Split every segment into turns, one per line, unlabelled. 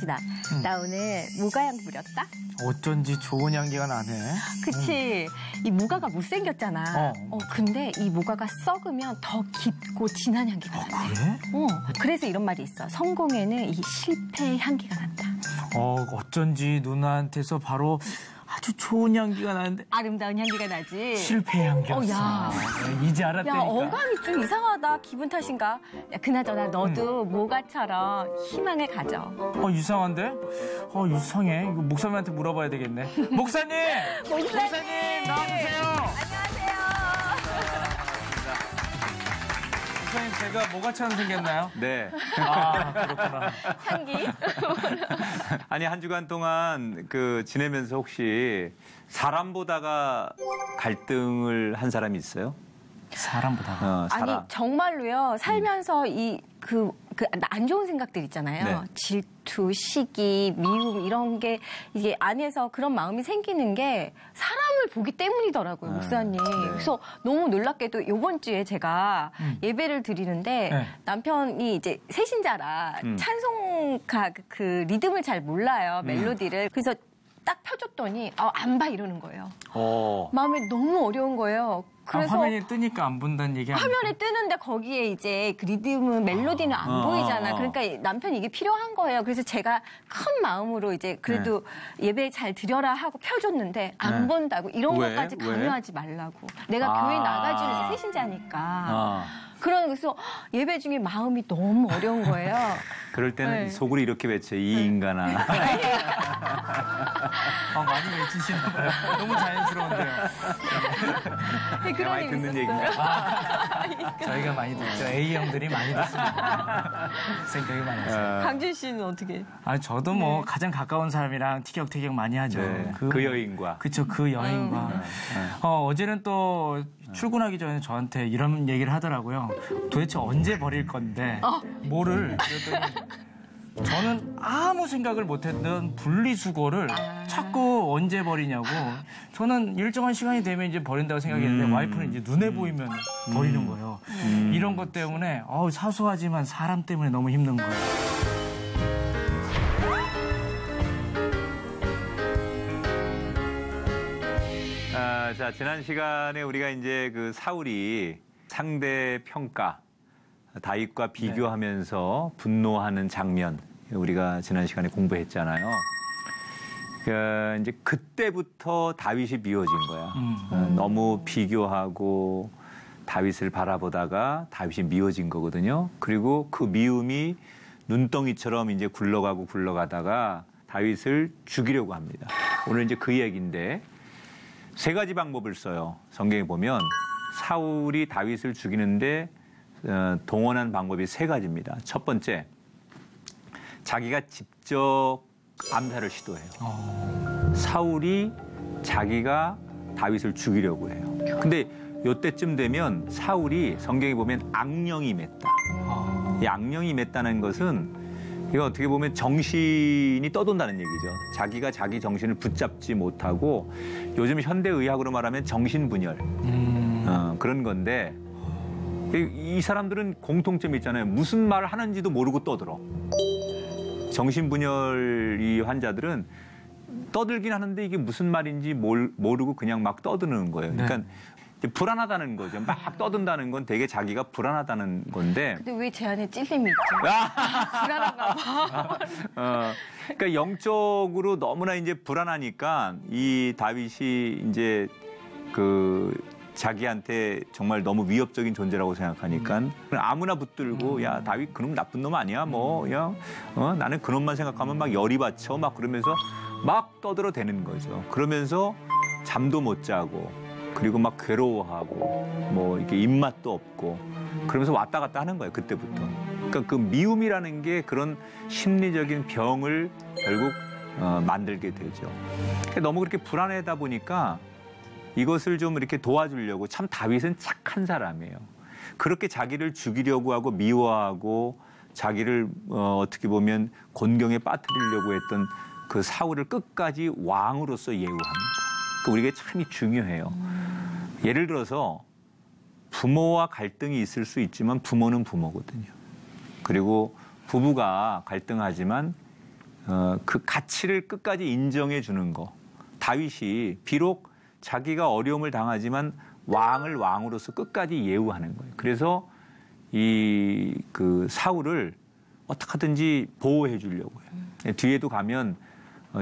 현진아, 나 오늘 무가향 부렸다?
어쩐지 좋은 향기가 나네.
그치? 이 무가가 못생겼잖아. 근데 이 무가가 썩으면 더 깊고 진한 향기가 난대.
그래?
그래서 이런 말이 있어. 성공에는 이 실패의 향기가 난다.
어쩐지 누나한테서 바로 아주 좋은 향기가 나는데
아름다운 향기가 나지?
실패의 향기였어.
야.
이제 알았다니까.
야, 어감이 좀 이상하다. 기분 탓인가? 야, 그나저나 너도 모가처럼 희망을 가져.
이상한데? 이상해. 이거 목사님한테 물어봐야 되겠네. 목사님! 목사님! 나와주세요!
안녕하세요.
목사님, 제가 모가처럼 생겼나요?
네.
그렇구나.
향기?
아니, 한 주간 동안 지내면서 혹시 사람 보다가 갈등을 한 사람이 있어요?
사람 보다가?
아니, 정말로요. 살면서 안 좋은 생각들 있잖아요.
네.
질투, 시기, 미움 이런 게 이게 안에서 그런 마음이 생기는 게 사람을 보기 때문이더라고요, 목사님.
네.
그래서 너무 놀랍게도 이번 주에 제가 예배를 드리는데
네.
남편이 이제 새신자라 찬송가 그 리듬을 잘 몰라요, 멜로디를. 그래서 딱 펴줬더니 안 봐 이러는 거예요. 마음이 너무 어려운 거예요. 그래서
화면이 뜨니까 안 본다는 얘기 아니에요?
화면에 뜨는데 거기에 이제 그 리듬은 멜로디는 안 보이잖아. 그러니까 남편이 이게 필요한 거예요. 그래서 제가 큰 마음으로 이제 그래도 예배 잘 드려라 하고 펴줬는데 안 본다고 이런
왜?
것까지
왜?
강요하지 말라고. 내가 교회 나가주는 게 새신자니까. 그래서 예배 중에 마음이 너무 어려운 거예요.
그럴 때는
네.
속으로 이렇게 외쳐. 이 인간아.
많이 외치시나 봐요. 너무 자연스러운데요.
그런
많이
일이
듣는
있었어요.
얘기인가?
저희가 많이 듣죠. A형들이 많이 듣습니다. 생각이 많아서.
강진 씨는 어떻게?
저도 가장 가까운 사람이랑 티격태격 많이 하죠.
네. 그 여인과.
그쵸, 그 여인과. 어제는 또 출근하기 전에 저한테 이런 얘기를 하더라고요. 도대체 언제 버릴 건데 뭐를 그랬더니 저는 아무 생각을 못했던 분리수거를 자꾸 언제 버리냐고. 저는 일정한 시간이 되면 이제 버린다고 생각했는데 와이프는 이제 눈에 보이면 버리는 거예요. 이런 것 때문에 사소하지만 사람 때문에 너무 힘든 거예요.
자, 지난 시간에 우리가 이제 사울이 상대 평가, 다윗과 비교하면서 분노하는 장면, 우리가 지난 시간에 공부했잖아요. 이제 그때부터 다윗이 미워진 거야. 너무 비교하고 다윗을 바라보다가 다윗이 미워진 거거든요. 그리고 그 미움이 눈덩이처럼 이제 굴러가다가 다윗을 죽이려고 합니다. 오늘 이제 그 얘기인데, 세 가지 방법을 써요. 성경에 보면 사울이 다윗을 죽이는데 동원한 방법이 세 가지입니다. 첫 번째, 자기가 직접 암살을 시도해요. 사울이 자기가 다윗을 죽이려고 해요. 근데 이때쯤 되면 사울이 성경에 보면 악령이 맸다. 이 악령이 맸다는 것은 이거 어떻게 보면 정신이 떠돈다는 얘기죠. 자기가 자기 정신을 붙잡지 못하고 요즘 현대의학으로 말하면 정신분열 그런 건데 이 사람들은 공통점이 있잖아요. 무슨 말을 하는지도 모르고 떠들어. 정신분열 이 환자들은 떠들긴 하는데 이게 무슨 말인지 모르고 그냥 막 떠드는 거예요. 그러니까 불안하다는 거죠. 막 떠든다는 건 되게 자기가 불안하다는 건데.
근데 왜 제 안에 찔림이 있죠? 불안한가 봐.
그러니까 영적으로 너무나 이제 불안하니까 이 다윗이 이제 자기한테 정말 너무 위협적인 존재라고 생각하니까 아무나 붙들고 야 다윗 그놈 나쁜 놈 아니야 나는 그놈만 생각하면 막 열이 받쳐 막 그러면서 막 떠들어대는 거죠. 그러면서 잠도 못 자고 그리고 막 괴로워하고 이렇게 입맛도 없고 그러면서 왔다 갔다 하는 거예요. 그때부터. 그러니까 그 미움이라는 게 그런 심리적인 병을 결국 만들게 되죠. 너무 그렇게 불안하다 보니까 이것을 좀 이렇게 도와주려고 참 다윗은 착한 사람이에요. 그렇게 자기를 죽이려고 하고 미워하고 자기를 어떻게 보면 곤경에 빠뜨리려고 했던 그 사울을 끝까지 왕으로서 예우합니다. 우리가 참이 중요해요. 예를 들어서 부모와 갈등이 있을 수 있지만 부모는 부모거든요. 그리고 부부가 갈등하지만 그 가치를 끝까지 인정해 주는 거. 다윗이 비록 자기가 어려움을 당하지만 왕을 왕으로서 끝까지 예우하는 거예요. 그래서 그 사울을 어떻게 하든지 보호해 주려고 해요. 뒤에도 가면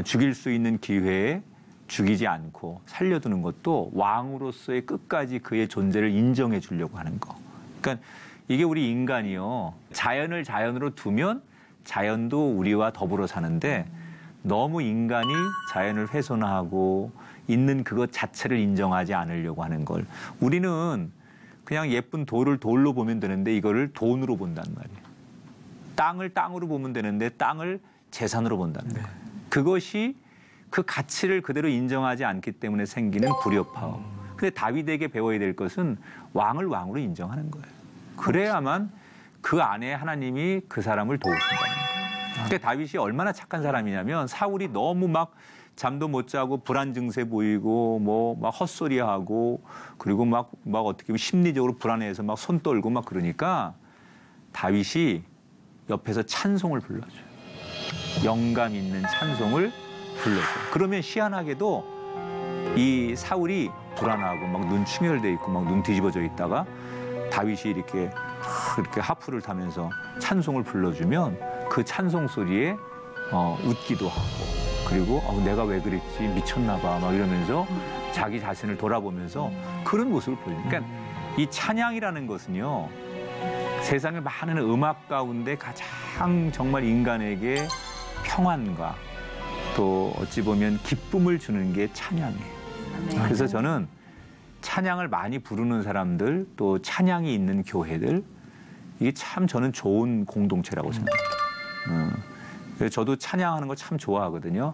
죽일 수 있는 기회에 죽이지 않고 살려두는 것도 왕으로서의 끝까지 그의 존재를 인정해 주려고 하는 거. 그러니까 이게 우리 인간이요. 자연을 자연으로 두면 자연도 우리와 더불어 사는데 너무 인간이 자연을 훼손하고 있는 그것 자체를 인정하지 않으려고 하는 걸. 우리는 그냥 예쁜 돌을 돌로 보면 되는데 이거를 돈으로 본단 말이에요. 땅을 땅으로 보면 되는데 땅을 재산으로 본다는 거예요. 그것이 그 가치를 그대로 인정하지 않기 때문에 생기는 불협화음. 근데 다윗에게 배워야 될 것은 왕을 왕으로 인정하는 거예요. 그래야만 그 안에 하나님이 그 사람을 도우신다는 거예요. 그러니까 다윗이 얼마나 착한 사람이냐면 사울이 너무 막 잠도 못 자고 불안 증세 보이고 뭐 막 헛소리하고 그리고 막 어떻게 보면 심리적으로 불안해서 막 손 떨고 막 그러니까 다윗이 옆에서 찬송을 불러줘요. 영감 있는 찬송을 불러줘요. 그러면 희한하게도 이 사울이 불안하고 막 눈 충혈돼 있고 막 눈 뒤집어져 있다가 다윗이 이렇게 하프를 타면서 찬송을 불러주면 그 찬송 소리에 웃기도 하고 그리고 내가 왜 그랬지 미쳤나 봐 막 이러면서 자기 자신을 돌아보면서 그런 모습을 보여요. 그러니까 이 찬양이라는 것은요 세상의 많은 음악 가운데 가장 정말 인간에게 평안과 또 어찌 보면 기쁨을 주는 게 찬양이에요. 그래서 저는 찬양을 많이 부르는 사람들 또 찬양이 있는 교회들 이게 참 저는 좋은 공동체라고 생각해요. 그래서 저도 찬양하는 거 참 좋아하거든요.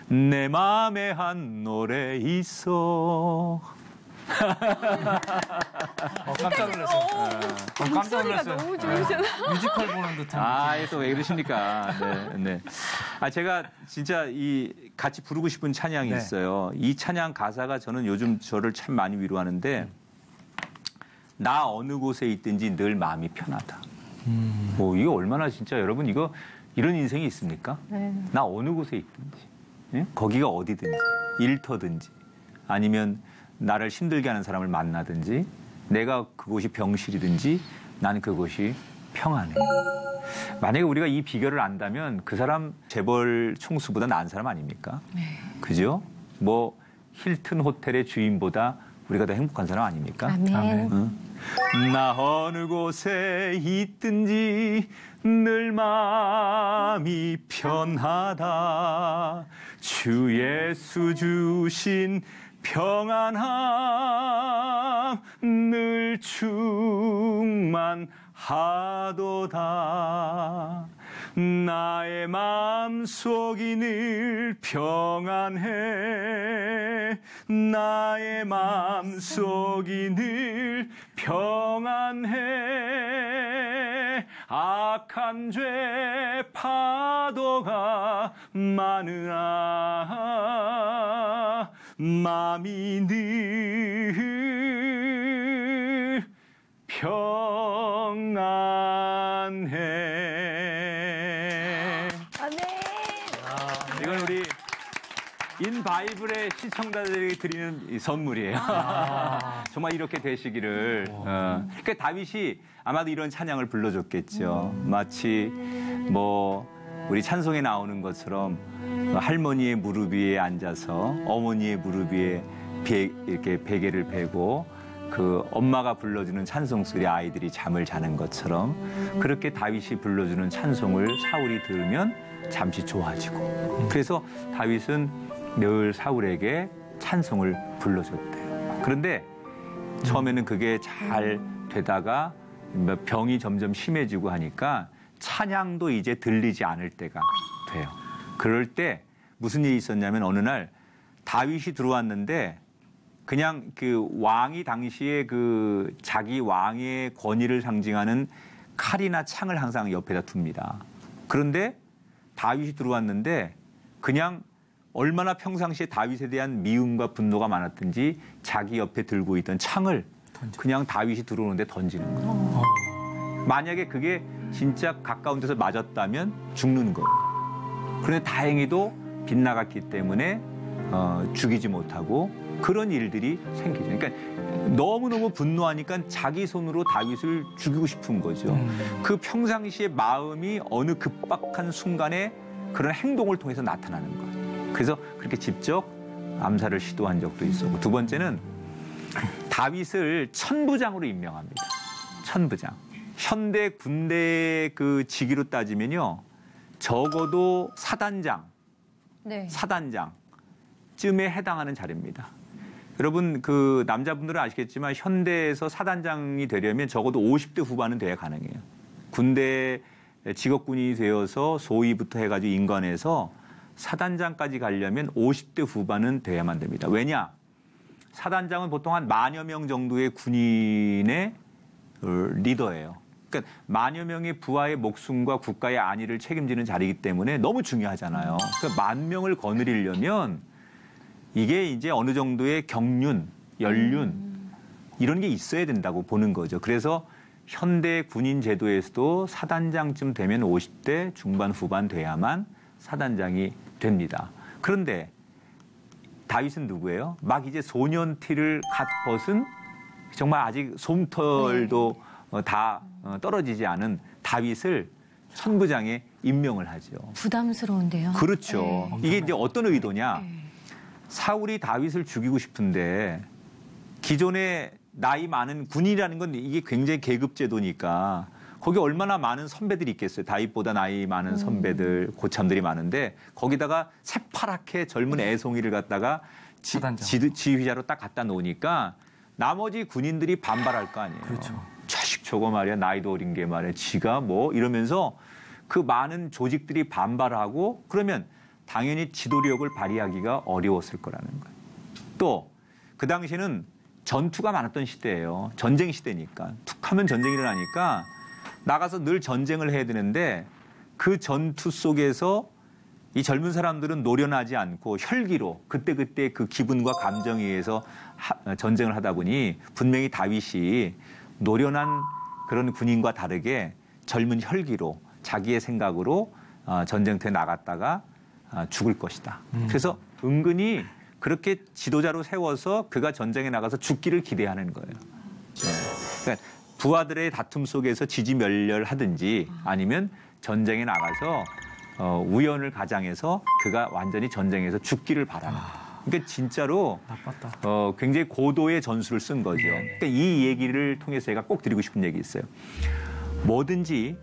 내 마음에 한 노래 있어.
깜짝 놀랐어요. 깜짝 놀랐어요.
너무 좋으셔서.
뮤지컬 보는 듯한.
또 왜 그러십니까? 네. 제가 진짜 같이 부르고 싶은 찬양이 있어요. 이 찬양 가사가 저는 요즘 저를 참 많이 위로하는데 나 어느 곳에 있든지 늘 마음이 편하다. 이거 얼마나 진짜 여러분 이런 인생이 있습니까? 나 어느 곳에 있든지. 거기가 어디든지 일터든지 아니면 나를 힘들게 하는 사람을 만나든지 내가 그곳이 병실이든지 나는 그곳이 평안해. 만약에 우리가 이 비결을 안다면 그 사람 재벌 총수보다 나은 사람 아닙니까? 그죠? 힐튼 호텔의 주인보다 우리가 더 행복한 사람 아닙니까?
아멘.
나 어느 곳에 있든지 늘 마음이 편하다. 주 예수 주신 평안함 늘 충만하도다. 나의 마음속이 늘 평안해. 나의 마음속이 늘 평안해. 악한 죄 파도가 많으나 마음이 늘 평안해. 이건 우리 인바이블의 시청자들에게 드리는 선물이에요. 정말 이렇게 되시기를. 그러니까 다윗이 아마도 이런 찬양을 불러줬겠죠. 마치 우리 찬송에 나오는 것처럼 할머니의 무릎 위에 앉아서 어머니의 무릎 위에 이렇게 베개를 베고 그 엄마가 불러주는 찬송 소리 아이들이 잠을 자는 것처럼 그렇게 다윗이 불러주는 찬송을 사울이 들으면 잠시 좋아지고 그래서 다윗은 늘 사울에게 찬송을 불러줬대요. 그런데 처음에는 그게 잘 되다가 병이 점점 심해지고 하니까 찬양도 이제 들리지 않을 때가 돼요. 그럴 때 무슨 일이 있었냐면 어느 날 다윗이 들어왔는데 그냥 그 왕이 당시에 그 자기 왕의 권위를 상징하는 칼이나 창을 항상 옆에다 둡니다. 그런데 다윗이 들어왔는데 그냥 얼마나 평상시에 다윗에 대한 미움과 분노가 많았든지 자기 옆에 들고 있던 창을 그냥 다윗이 들어오는데 던지는 거예요. 만약에 그게 진짜 가까운 데서 맞았다면 죽는 거예요. 그런데 다행히도 빗나갔기 때문에 죽이지 못하고 그런 일들이 생기죠. 그러니까 너무너무 분노하니까 자기 손으로 다윗을 죽이고 싶은 거죠. 그 평상시의 마음이 어느 급박한 순간에 그런 행동을 통해서 나타나는 거예요. 그래서 그렇게 직접 암살을 시도한 적도 있었고, 두 번째는 다윗을 천부장으로 임명합니다. 천부장. 현대 군대 그 직위로 따지면요, 적어도 사단장,
네.
사단장쯤에 해당하는 자리입니다. 여러분 그 남자분들은 아시겠지만 현대에서 사단장이 되려면 적어도 50대 후반은 돼야 가능해요. 군대 직업군이 되어서 소위부터 해가지고 인관해서 사단장까지 가려면 50대 후반은 돼야만 됩니다. 왜냐? 사단장은 보통 한 10,000여 명 정도의 군인의 리더예요. 그러니까 10,000여 명의 부하의 목숨과 국가의 안위를 책임지는 자리이기 때문에 너무 중요하잖아요. 그러니까 10,000명을 거느리려면 이게 이제 어느 정도의 경륜, 연륜 이런 게 있어야 된다고 보는 거죠. 그래서 현대 군인 제도에서도 사단장쯤 되면 50대 중반 후반 돼야만 사단장이 됩니다. 그런데 다윗은 누구예요? 막 이제 소년티를 갓 벗은 정말 아직 솜털도 다 떨어지지 않은 다윗을 천부장에 임명을 하죠.
부담스러운데요.
그렇죠.
네.
이게 이제 어떤 의도냐?
네.
사울이 다윗을 죽이고 싶은데 기존에 나이 많은 군인이라는 건 이게 굉장히 계급 제도니까 거기 얼마나 많은 선배들이 있겠어요. 다윗보다 나이 많은 선배들, 고참들이 많은데 거기다가 새파랗게 젊은 애송이를 갖다가 지휘자로 딱 갖다 놓으니까 나머지 군인들이 반발할 거 아니에요.
그렇죠.
자식 저거 말이야, 나이도 어린 게 말이야, 지가 뭐 이러면서 그 많은 조직들이 반발하고 그러면 당연히 지도력을 발휘하기가 어려웠을 거라는 거예요. 또 그 당시에는 전투가 많았던 시대예요. 전쟁 시대니까. 툭 하면 전쟁이 일어나니까 나가서 늘 전쟁을 해야 되는데 그 전투 속에서 이 젊은 사람들은 노련하지 않고 혈기로 그때그때 그 기분과 감정에 의해서 전쟁을 하다 보니 분명히 다윗이 노련한 그런 군인과 다르게 젊은 혈기로 자기의 생각으로 전쟁터에 나갔다가 죽을 것이다. 그래서 은근히 그렇게 지도자로 세워서 그가 전쟁에 나가서 죽기를 기대하는 거예요. 네. 그러니까 부하들의 다툼 속에서 지지멸렬하든지 아니면 전쟁에 나가서 우연을 가장해서 그가 완전히 전쟁에서 죽기를 바라는 거예요. 그러니까 진짜로 굉장히 고도의 전술을 쓴 거죠. 그러니까 이 얘기를 통해서 제가 꼭 드리고 싶은 얘기 있어요. 뭐든지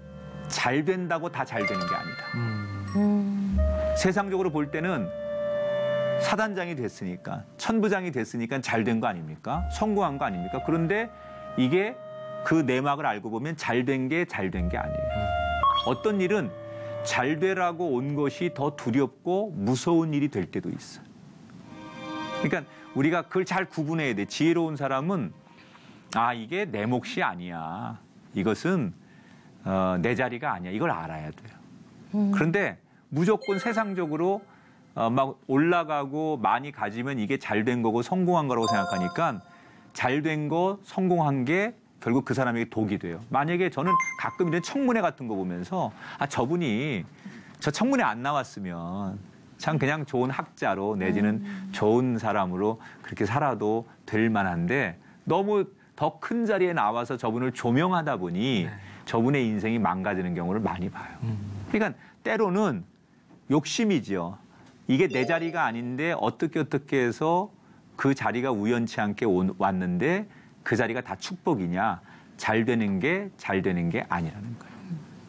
잘 된다고 다 잘 되는 게 아니다. 세상적으로 볼 때는 사단장이 됐으니까, 천부장이 됐으니까 잘 된 거 아닙니까? 성공한 거 아닙니까? 그런데 이게 그 내막을 알고 보면 잘 된 게 아니에요. 어떤 일은 잘 되라고 온 것이 더 두렵고 무서운 일이 될 때도 있어요. 그러니까 우리가 그걸 잘 구분해야 돼. 지혜로운 사람은 이게 내 몫이 아니야. 이것은 내 자리가 아니야. 이걸 알아야 돼요. 그런데 무조건 세상적으로 막 올라가고 많이 가지면 이게 잘 된 거고 성공한 거라고 생각하니까 잘 된 거, 성공한 게 결국 그 사람에게 독이 돼요. 만약에 저는 가끔 이런 청문회 같은 거 보면서 저분이 저 청문회 안 나왔으면 참 그냥 좋은 학자로 내지는 좋은 사람으로 그렇게 살아도 될 만한데 너무 더 큰 자리에 나와서 저분을 조명하다 보니 저분의 인생이 망가지는 경우를 많이 봐요. 그러니까 때로는 욕심이지요. 이게 내 자리가 아닌데 어떻게 해서 그 자리가 우연치 않게 왔는데 그 자리가 다 축복이냐. 잘 되는 게 아니라는 거예요.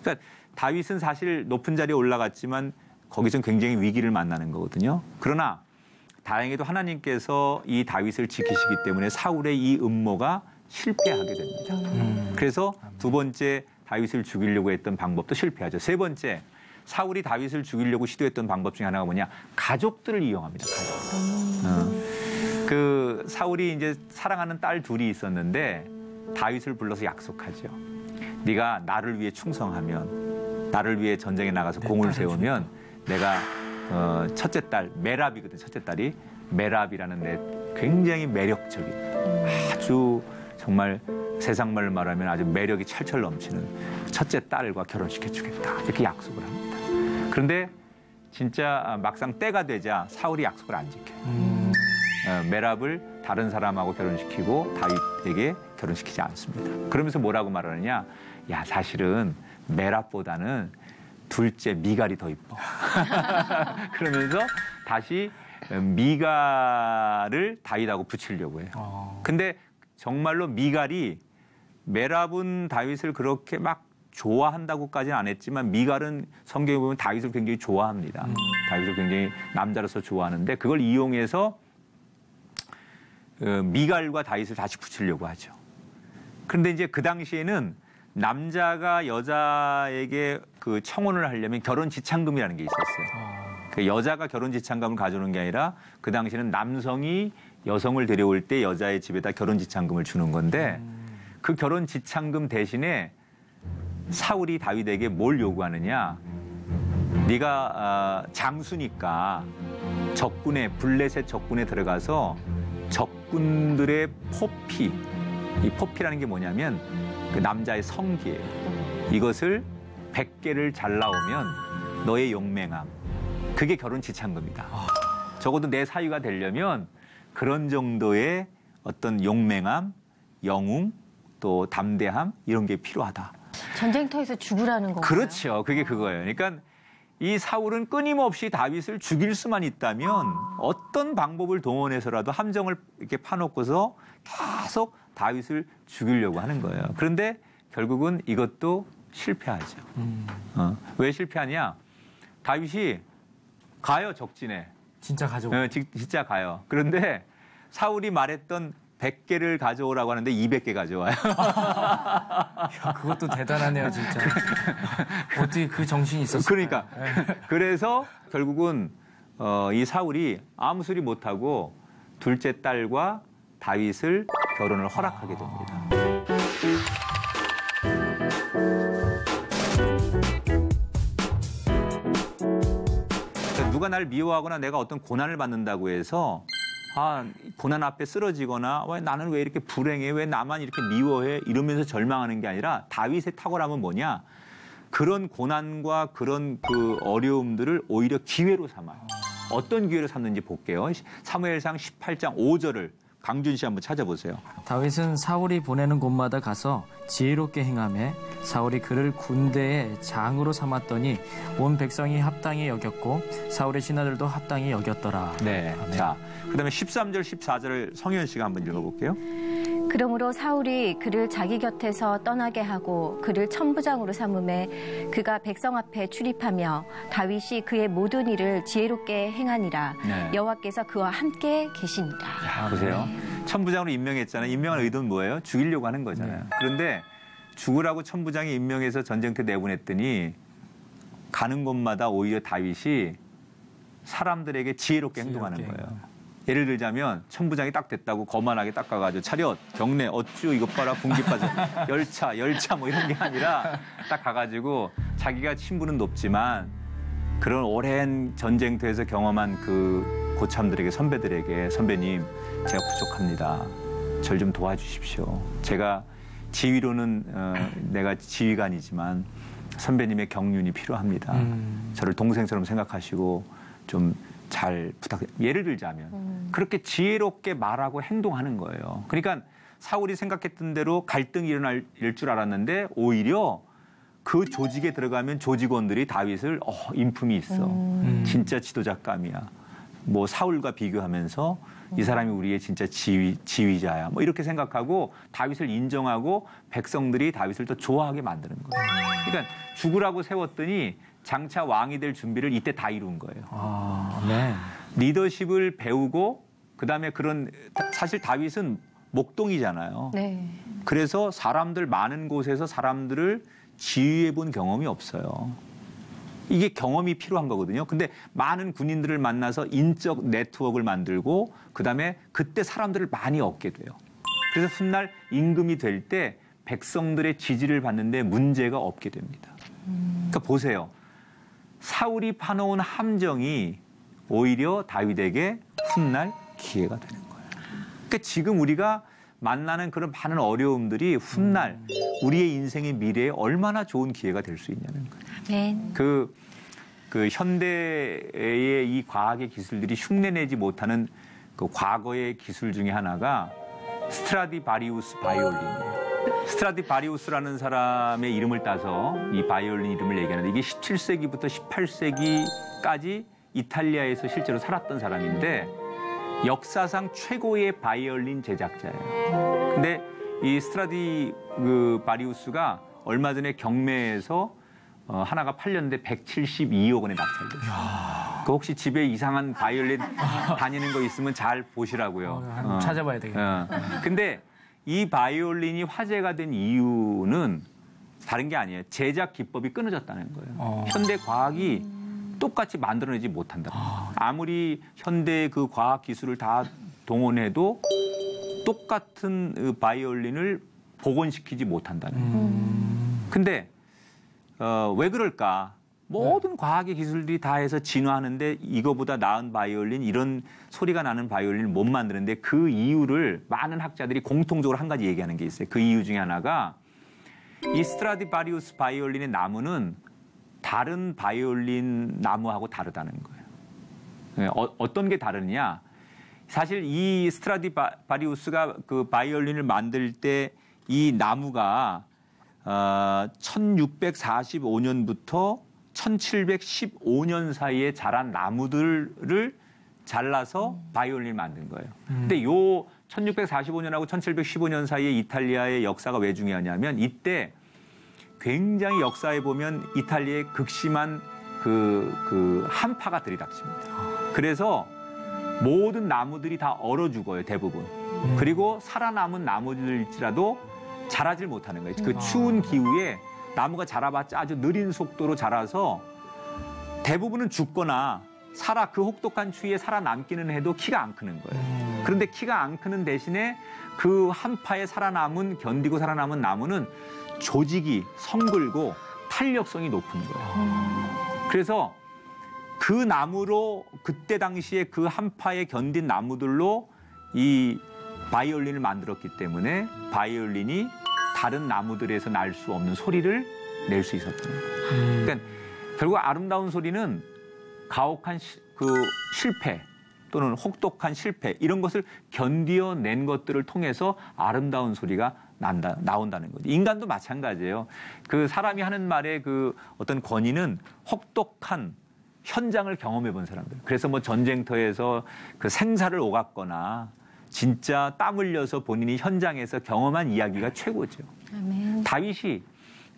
그러니까 다윗은 사실 높은 자리에 올라갔지만 거기서 굉장히 위기를 만나는 거거든요. 그러나 다행히도 하나님께서 이 다윗을 지키시기 때문에 사울의 이 음모가 실패하게 됩니다. 그래서 두 번째 다윗을 죽이려고 했던 방법도 실패하죠. 세 번째, 사울이 다윗을 죽이려고 시도했던 방법 중에 하나가 뭐냐? 가족들을 이용합니다. 그 사울이 이제 사랑하는 딸 둘이 있었는데 다윗을 불러서 약속하죠. 네가 나를 위해 충성하면, 나를 위해 전쟁에 나가서 공을 세우면 내가 첫째 딸 메랍이거든. 첫째 딸이 메랍이라는 내 굉장히 매력적인, 아주 정말 세상 말로 말하면 아주 매력이 철철 넘치는 첫째 딸과 결혼시켜주겠다. 이렇게 약속을 합니다. 그런데 진짜 막상 때가 되자 사울이 약속을 안 지켜요. 메랍을 다른 사람하고 결혼시키고 다윗에게 결혼시키지 않습니다. 그러면서 뭐라고 말하느냐? 야, 사실은 메랍보다는 둘째 미갈이 더 이뻐. 그러면서 다시 미갈을 다윗하고 붙이려고 해요. 근데 정말로 미갈이 메랍은 다윗을 그렇게 막 좋아한다고까지는 안 했지만 미갈은 성경에 보면 다윗을 굉장히 좋아합니다. 다윗을 굉장히 남자로서 좋아하는데 그걸 이용해서 미갈과 다윗을 다시 붙이려고 하죠. 그런데 이제 그 당시에는 남자가 여자에게 그 청혼을 하려면 결혼 지참금이라는 게 있었어요. 그 여자가 결혼 지참금을 가져오는 게 아니라 그 당시에는 남성이 여성을 데려올 때 여자의 집에다 결혼 지참금을 주는 건데 그 결혼 지참금 대신에 사울이 다윗에게 뭘 요구하느냐? 네가 장수니까 적군의 블레셋 적군에 들어가서 적군들의 포피, 이 포피라는 게 뭐냐면 그 남자의 성기예요. 이것을 100개를 잘라오면 너의 용맹함, 그게 결혼 지참금이다. 적어도 내 사위가 되려면 그런 정도의 어떤 용맹함, 영웅, 또 담대함 이런 게 필요하다.
전쟁터에서 죽으라는 건가요?
그렇죠. 그게 그거예요. 그러니까 이 사울은 끊임없이 다윗을 죽일 수만 있다면 어떤 방법을 동원해서라도 함정을 이렇게 파놓고서 계속 다윗을 죽이려고 하는 거예요. 그런데 결국은 이것도 실패하죠. 왜 실패하냐? 다윗이 가요, 적진에.
진짜 가져오.
진짜 가요. 그런데 사울이 말했던 100개를 가져오라고 하는데 200개 가져와요.
야, 그것도 대단하네요, 진짜. 어떻게 그 정신이 있었을까요?
그러니까. 그래서 결국은 이 사울이 아무 소리 못하고 둘째 딸과 다윗을 결혼을 허락하게 됩니다. 그러니까 누가 나를 미워하거나 내가 어떤 고난을 받는다고 해서 고난 앞에 쓰러지거나 나는 왜 이렇게 불행해? 왜 나만 이렇게 미워해? 이러면서 절망하는 게 아니라 다윗의 탁월함은 뭐냐? 그런 고난과 그런 그 어려움들을 오히려 기회로 삼아요. 어떤 기회로 삼는지 볼게요. 사무엘상 18장 5절을 강준 씨 한번 찾아보세요.
다윗은 사울이 보내는 곳마다 가서 지혜롭게 행하며 사울이 그를 군대의 장으로 삼았더니 온 백성이 합당히 여겼고 사울의 신하들도 합당히 여겼더라.
네. 자, 그다음에 13절, 14절을 성현 씨가 한번 읽어볼게요.
그러므로 사울이 그를 자기 곁에서 떠나게 하고 그를 천부장으로 삼음에 그가 백성 앞에 출입하며 다윗이 그의 모든 일을 지혜롭게 행하니라. 네. 여호와께서 그와 함께 계시니라.
자, 보세요. 천부장으로 임명했잖아요. 임명한 의도는 뭐예요? 죽이려고 하는 거잖아요. 네. 그런데 죽으라고 천부장이 임명해서 전쟁터 내보냈더니 가는 곳마다 오히려 다윗이 사람들에게 지혜롭게 행동하는 거예요. 예를 들자면 천부장이 딱 됐다고 거만하게 딱 가가지고 차렷, 경례, 어쭈 이것 봐라 군기 빠져 열차 뭐 이런 게 아니라 딱 가가지고 자기가 신분은 높지만 그런 오랜 전쟁터에서 경험한 그 고참들에게 선배들에게 선배님 제가 부족합니다. 절 좀 도와주십시오. 제가 지휘로는 내가 지휘관이지만 선배님의 경륜이 필요합니다. 저를 동생처럼 생각하시고 좀 잘 부탁해요. 예를 들자면 그렇게 지혜롭게 말하고 행동하는 거예요. 그러니까 사울이 생각했던 대로 갈등이 일어날 줄 알았는데 오히려 그 조직에 들어가면 조직원들이 다윗을 인품이 있어. 진짜 지도자감이야. 뭐 사울과 비교하면서 이 사람이 우리의 진짜 지휘자야. 뭐 이렇게 생각하고 다윗을 인정하고 백성들이 다윗을 더 좋아하게 만드는 거예요. 그러니까 죽으라고 세웠더니 장차 왕이 될 준비를 이때 다 이룬 거예요.
네.
리더십을 배우고 그다음에 그런 사실 다윗은 목동이잖아요.
네.
그래서 사람들 많은 곳에서 사람들을 지휘해 본 경험이 없어요. 이게 경험이 필요한 거거든요. 근데 많은 군인들을 만나서 인적 네트워크를 만들고 그다음에 그때 사람들을 많이 얻게 돼요. 그래서 훗날 임금이 될 때 백성들의 지지를 받는데 문제가 없게 됩니다. 그러니까 보세요. 사울이 파놓은 함정이 오히려 다윗에게 훗날 기회가 되는 거예요. 그러니까 지금 우리가 만나는 그런 많은 어려움들이 훗날 우리의 인생의 미래에 얼마나 좋은 기회가 될 수 있냐는 거예요.
네.
그 그 현대의 이 과학의 기술들이 흉내내지 못하는 그 과거의 기술 중에 하나가 스트라디바리우스 바이올린이에요. 스트라디바리우스라는 사람의 이름을 따서 이 바이올린 이름을 얘기하는데 이게 17세기부터 18세기까지 이탈리아에서 실제로 살았던 사람인데 역사상 최고의 바이올린 제작자예요. 근데 이 스트라디바리우스가 얼마 전에 경매에서 하나가 팔렸는데 172억 원에 낙찰됐어요. 그 혹시 집에 이상한 바이올린 다니는 거 있으면 잘 보시라고요.
찾아봐야 되겠네요.
근데 이 바이올린이 화제가 된 이유는 다른 게 아니에요. 제작 기법이 끊어졌다는 거예요. 현대 과학이 똑같이 만들어내지 못한다. 아무리 현대 그 과학 기술을 다 동원해도 똑같은 바이올린을 복원시키지 못한다는 거예요. 근데 왜 그럴까? 모든 과학의 기술들이 다 해서 진화하는데 이거보다 나은 바이올린, 이런 소리가 나는 바이올린을 못 만드는데 그 이유를 많은 학자들이 공통적으로 한 가지 얘기하는 게 있어요. 그 이유 중에 하나가 이 스트라디바리우스 바이올린의 나무는 다른 바이올린 나무하고 다르다는 거예요. 어떤 게 다르냐? 사실 이 스트라디바리우스가 그 바이올린을 만들 때 이 나무가 1645년부터 1715년 사이에 자란 나무들을 잘라서 바이올린을 만든 거예요. 근데 요 1645년하고 1715년 사이에 이탈리아의 역사가 왜 중요하냐면 이때 굉장히 역사에 보면 이탈리아의 극심한 그 한파가 들이닥칩니다. 그래서 모든 나무들이 다 얼어 죽어요, 대부분. 그리고 살아남은 나무들일지라도 자라질 못하는 거예요. 그 추운 기후에 나무가 자라봤자 아주 느린 속도로 자라서 대부분은 죽거나 그 혹독한 추위에 살아남기는 해도 키가 안 크는 거예요. 그런데 키가 안 크는 대신에 그 한파에 견디고 살아남은 나무는 조직이 성글고 탄력성이 높은 거예요. 그래서 그 나무로 그때 당시에 그 한파에 견딘 나무들로 이 바이올린을 만들었기 때문에 바이올린이 다른 나무들에서 날 수 없는 소리를 낼 수 있었던 거예요. 그러니까 결국 아름다운 소리는 가혹한 그 실패 또는 혹독한 실패 이런 것을 견디어낸 것들을 통해서 아름다운 소리가 나온다는 거죠. 인간도 마찬가지예요. 그 사람이 하는 말의 그 어떤 권위는 혹독한 현장을 경험해 본 사람들. 그래서 뭐 전쟁터에서 그 생사를 오갔거나 진짜 땀 흘려서 본인이 현장에서 경험한 이야기가 최고죠.
아멘.
다윗이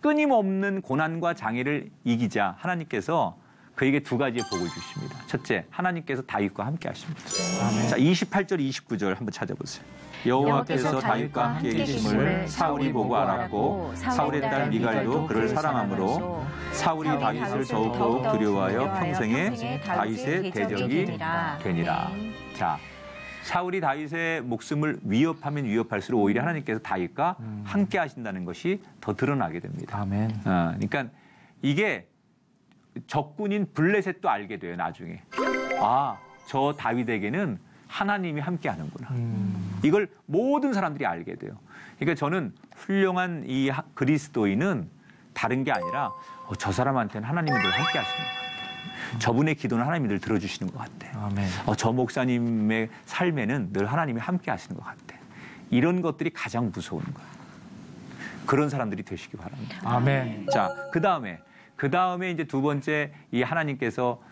끊임없는 고난과 장애를 이기자 하나님께서 그에게 두 가지의 복을 주십니다. 첫째, 하나님께서 다윗과 함께 하십니다. 아멘. 자, 28절, 29절 한번 찾아보세요. 여호와께서 다윗과 함께 계심을 사울이 보고 알았고 사울의 딸 미갈도 그를 사랑하므로 사울이 다윗을 더욱 두려워하여 평생에 다윗의 대적이 되니라. 자, 사울이 다윗의 목숨을 위협하면 위협할수록 오히려 하나님께서 다윗과 함께 하신다는 것이 더 드러나게 됩니다.
아멘.
그러니까 이게 적군인 블레셋도 알게 돼요, 나중에. 아, 저 다윗에게는 하나님이 함께 하는구나. 이걸 모든 사람들이 알게 돼요. 그러니까 저는 훌륭한 이 그리스도인은 다른 게 아니라 저 사람한테는 하나님이 늘 함께 하시는 것 같아요. 저분의 기도는 하나님이 늘 들어주시는 것 같아요.
아멘.
저 목사님의 삶에는 늘 하나님이 함께 하시는 것 같아요. 이런 것들이 가장 무서운 거예요. 그런 사람들이 되시기 바랍니다.
아멘.
자, 그 다음에 이제 두 번째 이 하나님께서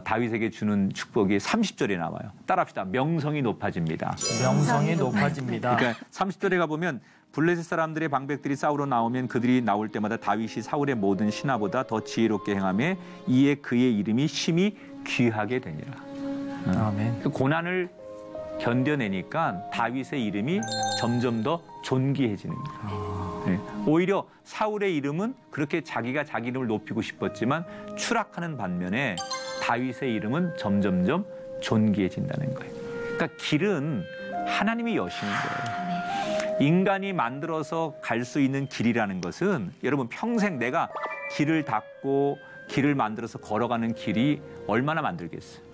다윗에게 주는 축복이 30절에 나와요. 따라합시다. 명성이 높아집니다.
명성이 높아집니다.
그러니까 30절에 가보면 블레셋 사람들의 방백들이 싸우러 나오면 그들이 나올 때마다 다윗이 사울의 모든 신하보다 더 지혜롭게 행하며 이에 그의 이름이 심히 귀하게 되니라.
아멘.
그 고난을 견뎌내니까 다윗의 이름이 점점 더 존귀해지는 거예요. 네. 오히려 사울의 이름은 그렇게 자기가 자기 이름을 높이고 싶었지만 추락하는 반면에 다윗의 이름은 점점점 존귀해진다는 거예요. 그러니까 길은 하나님이 여시는 거예요. 인간이 만들어서 갈 수 있는 길이라는 것은 여러분 평생 내가 길을 닦고 길을 만들어서 걸어가는 길이 얼마나 만들겠어요.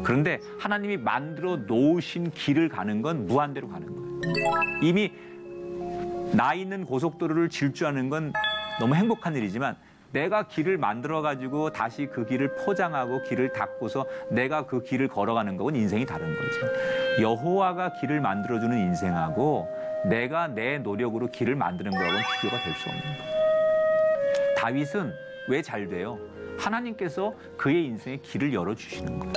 그런데 하나님이 만들어 놓으신 길을 가는 건 무한대로 가는 거예요. 이미 나 있는 고속도로를 질주하는 건 너무 행복한 일이지만 내가 길을 만들어가지고 다시 그 길을 포장하고 길을 닦고서 내가 그 길을 걸어가는 거는 인생이 다른 거죠. 여호와가 길을 만들어주는 인생하고 내가 내 노력으로 길을 만드는 거하고는 비교가 될 수 없는 거예요. 다윗은 왜 잘 돼요? 하나님께서 그의 인생에 길을 열어주시는 거예요.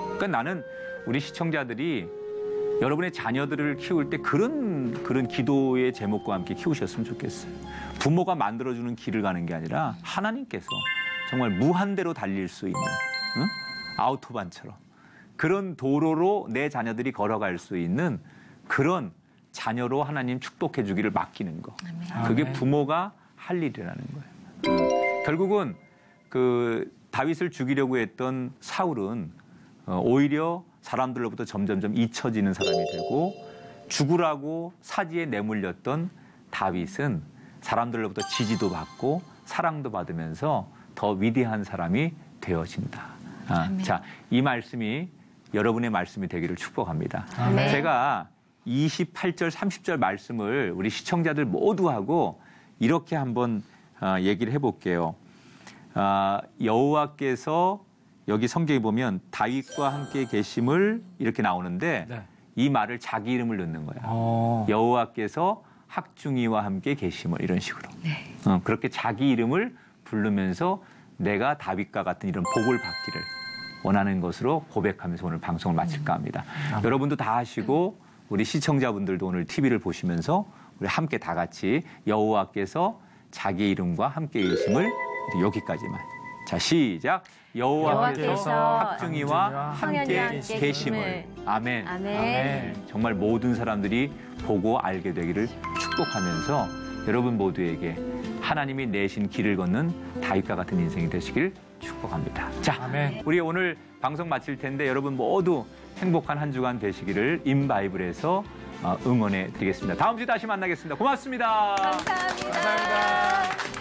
그러니까 나는 우리 시청자들이 여러분의 자녀들을 키울 때 그런 기도의 제목과 함께 키우셨으면 좋겠어요. 부모가 만들어주는 길을 가는 게 아니라 하나님께서 정말 무한대로 달릴 수 있는 아우토반처럼 그런 도로로 내 자녀들이 걸어갈 수 있는 그런 자녀로 하나님 축복해 주기를 맡기는 거. 그게 부모가 할 일이라는 거예요. 결국은 그 다윗을 죽이려고 했던 사울은 오히려 사람들로부터 점점점 잊혀지는 사람이 되고 죽으라고 사지에 내몰렸던 다윗은 사람들로부터 지지도 받고 사랑도 받으면서 더 위대한 사람이 되어진다. 자, 이 말씀이 여러분의 말씀이 되기를 축복합니다.
아멘.
제가 28절, 30절 말씀을 우리 시청자들 모두하고 이렇게 한번 얘기를 해볼게요. 여호와께서 여기 성경에 보면 다윗과 함께 계심을 이렇게 나오는데 네. 이 말을 자기 이름을 넣는 거야. 여호와께서 학중이와 함께 계심을 이런 식으로. 네. 그렇게 자기 이름을 부르면서 내가 다윗과 같은 이런 복을 받기를 원하는 것으로 고백하면서 오늘 방송을 마칠까 합니다. 여러분도 다 하시고 우리 시청자분들도 오늘 TV를 보시면서 우리 함께 다 같이 여호와께서 자기 이름과 함께 계심을 여기까지만. 자, 시작. 여호와께서 학중이와 함께 계심을. 아멘. 아멘. 정말 모든 사람들이 보고 알게 되기를 축복하면서 여러분 모두에게 하나님이 내신 길을 걷는 다윗과 같은 인생이 되시길 축복합니다. 자, 아멘. 우리 오늘 방송 마칠 텐데 여러분 모두 행복한 한 주간 되시기를 인바이블에서 응원해 드리겠습니다. 다음 주에 다시 만나겠습니다. 고맙습니다.
감사합니다.
감사합니다.